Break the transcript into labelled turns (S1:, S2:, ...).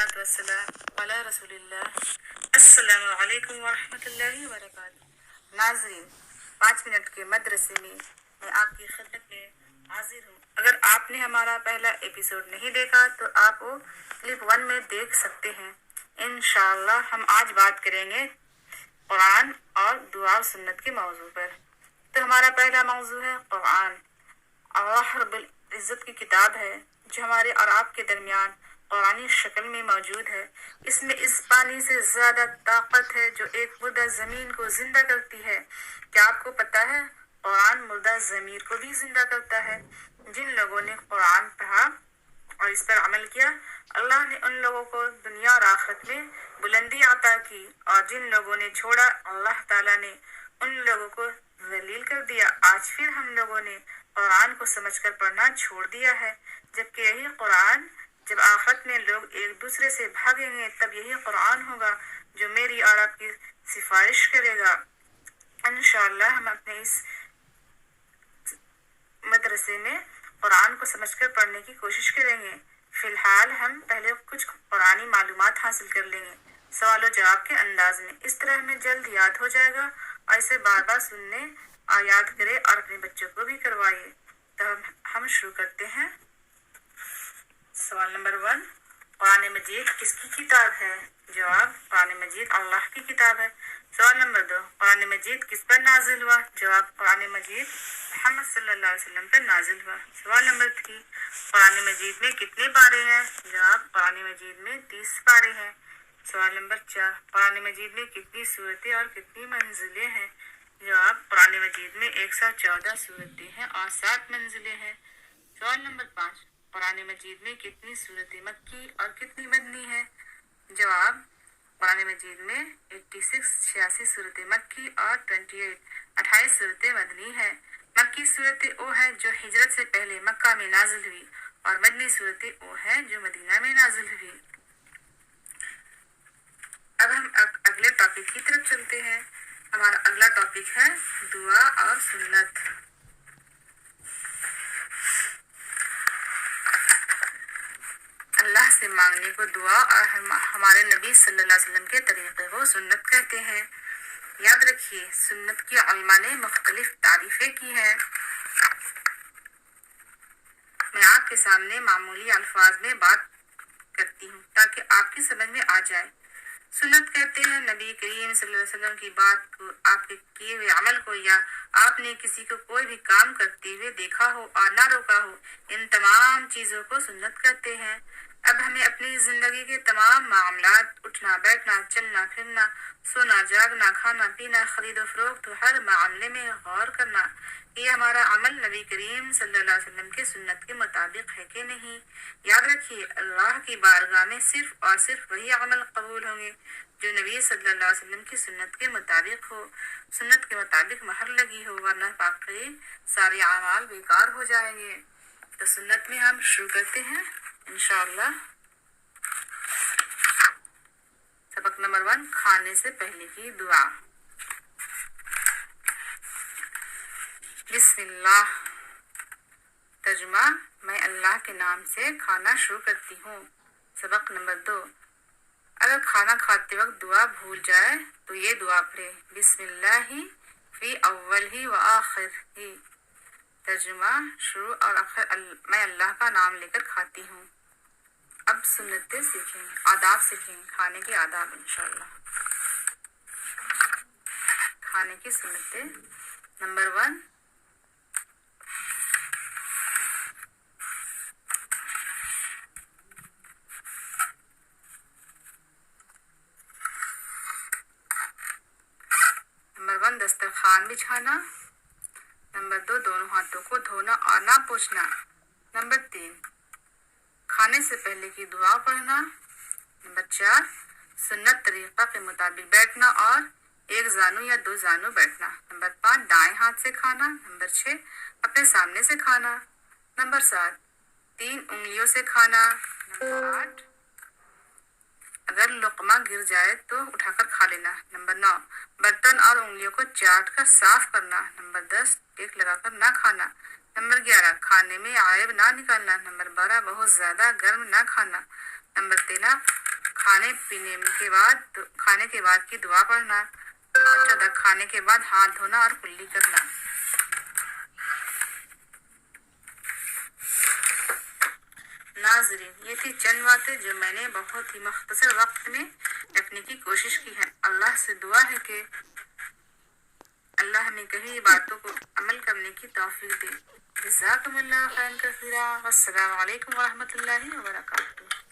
S1: वस्सलातु वस्सलाम अला रसूलिल्लाह। अस्सलामु अलैकुम वरहमतुल्लाहि वबरकातुहू। नाज़रीन, 5 मिनट के मदरसे में मैं आपकी खिदमत में हाजिर हूँ। अगर आपने हमारा पहला एपिसोड नहीं देखा तो आप वो क्लिप 1 में देख सकते हैं। इंशाअल्लाह हम आज बात करेंगे कुरान और दुआ और सुन्नत के मौजू पर। तो हमारा पहला मौजू है कुरान। अल्लाह रब्बुल इज़्ज़त की किताब है जो हमारे और आपके दरमियान कुरानी शक्ल में मौजूद है। इसमें इस पानी से ज्यादा ताकत है जो एक मुर्दा जमीन को जिंदा करती है। क्या आपको पता है कुरान मुर्दा जमीर को भी जिंदा करता है? जिन लोगों ने कुरान पढ़ा और इस पर अमल किया, अल्लाह ने उन लोगों को दुनिया और आखिरत में बुलंदी अता की, और जिन लोगों ने छोड़ा, अल्लाह ताला ने उन लोगों को जलील कर दिया। आज फिर हम लोगों ने कुरान को समझकर पढ़ना छोड़ दिया है, जबकि यही कुरान जब आखिरत में लोग एक दूसरे से भागेंगे तब यही कुरान होगा जो मेरी और आपकी सिफारिश करेगा। इंशाअल्लाह हम अपने इस मदरसे में कुरान को समझकर पढ़ने की कोशिश करेंगे। फिलहाल हम पहले कुछ कुरानी मालूमात हासिल कर लेंगे सवाल जवाब के अंदाज में। इस तरह हमें जल्द याद हो जाएगा और इसे बार बार सुनने और याद करें और अपने बच्चों को भी करवाइए। तो हम शुरू करते हैं। सवाल नंबर 1, कुरान मजीद किसकी किताब है? जवाब, कुरान मजीद अल्लाह की किताब है। सवाल नंबर 2, कुरान मजीद किस पर नाजिल हुआ? जवाब, कुरान मजीद मोहम्मद सल्लल्लाहु अलैहि वसल्लम पर नाजिल हुआ। सवाल नंबर 3, कुरान मजीद में कितने पारे हैं? जवाब, कुरान मजीद में 30 पारे हैं। सवाल नंबर 4, कुरान मजीद में कितनी सूरतें और कितनी मंजिलें हैं? जवाब, कुरान मजीद में 114 सूरतें हैं और 7 मंजिलें हैं। सवाल नंबर 5, कुरान मजीद में कितनी सूरतें मक्की और कितनी मदनी है? जवाब, कुरान मजीद में 86 सूरतें मक्की और 28 सूरतें मदनी है। मक्की सूरतें वो है जो हिजरत से पहले मक्का में नाजिल हुई, और मदनी सूरतें वो है जो मदीना में नाजिल हुई। अब हम अगले टॉपिक की तरफ चलते हैं। हमारा अगला टॉपिक है दुआ और सुन्नत। अल्लाह से मांगने को दुआ और हमारे नबी सल्लल्लाहु अलैहि वसल्लम के तरीके को सुन्नत कहते हैं। याद रखिए, सुन्नत की उलमा ने मुख्तलिफ तारीफें की हैं। मैं आपके सामने मामूली अल्फाज में बात करती हूँ ताकि आपकी समझ में आ जाए। सुन्नत कहते हैं नबी करीम सल्लल्लाहु अलैहि वसल्लम की बात को, आपके किए हुए अमल को, या आपने किसी को कोई भी काम करते हुए देखा हो और ना रोका हो। इन तमाम चीजों को सुन्नत कहते हैं। अब हमें अपनी जिंदगी के तमाम मामलात, उठना बैठना, चलना फिरना, सोना जागना, खाना पीना, खरीदो फरोख्त, हर मामले में गौर करना कि हमारा अमल नबी करीम सल्लल्लाहु अलैहि वसल्लम के सुन्नत के मुताबिक है कि नहीं। याद रखिए, अल्लाह की बारगाह में सिर्फ और सिर्फ वही अमल कबूल होंगे जो नबी सल्लल्लाहु अलैहि वसल्लम की सुन्नत के मुताबिक हो, सुन्नत के मुताबिक महर लगी हो, वरना बाकी सारे अमाल बेकार हो जाएंगे। तो सुन्नत में हम शुरू करते हैं इंशाअल्लाह। सबक नंबर 1, खाने से पहले की दुआ। बिस्मिल्लाह। तर्जुमा, मैं अल्लाह के नाम से खाना शुरू करती हूँ। सबक नंबर 2, अगर खाना खाते वक्त दुआ भूल जाए तो ये दुआ पढ़े, बिस्मिल्लाहि फी अव्वलिही व आखिरिही। तर्जुमा, शुरू और आखिर मैं अल्लाह का नाम लेकर खाती हूँ। अब सुन्नतें सीखेंगे, आदाब सीखेंगे, खाने के आदाब इंशाअल्लाह। खाने की सुन्नतें। नंबर 1, दस्तरखान बिछाना। नंबर 2, दोनों हाथों को धोना और ना पोंछना। नंबर 3, खाने से पहले की दुआ पढ़ना। नंबर 4, सुन्नत तरीका के मुताबिक बैठना और एक जानू या 2 जानू बैठना। नंबर 5, दाएं हाथ से खाना। नंबर 6, अपने सामने से खाना। नंबर 7, 3 उंगलियों से खाना। नंबर 8, अगर लुकमा गिर जाए तो उठाकर खा लेना। नंबर 9, बर्तन और उंगलियों को चाट कर साफ करना। नंबर 10, टेक लगाकर ना खाना। नंबर 11, खाने में आयब ना निकालना। नंबर 12, बहुत ज्यादा गर्म ना खाना। नंबर 13, کھانے کے بعد کی دعا پڑھنا، اور 14 کھانے کے بعد ہاتھ دھونا اور کلی کرنا۔ ناظرین، یہ تھی چند باتیں جو میں نے بہت ہی مختصر وقت میں رکھنے کی کوشش کی ہے۔ اللہ سے دعا ہے کہ اللہ ہمیں کہی باتوں کو عمل کرنے کی توفیق دے۔ جزاکم اللہ خیرا کثیرا، والسلام علیکم ورحمۃ اللہ وبرکاتہ۔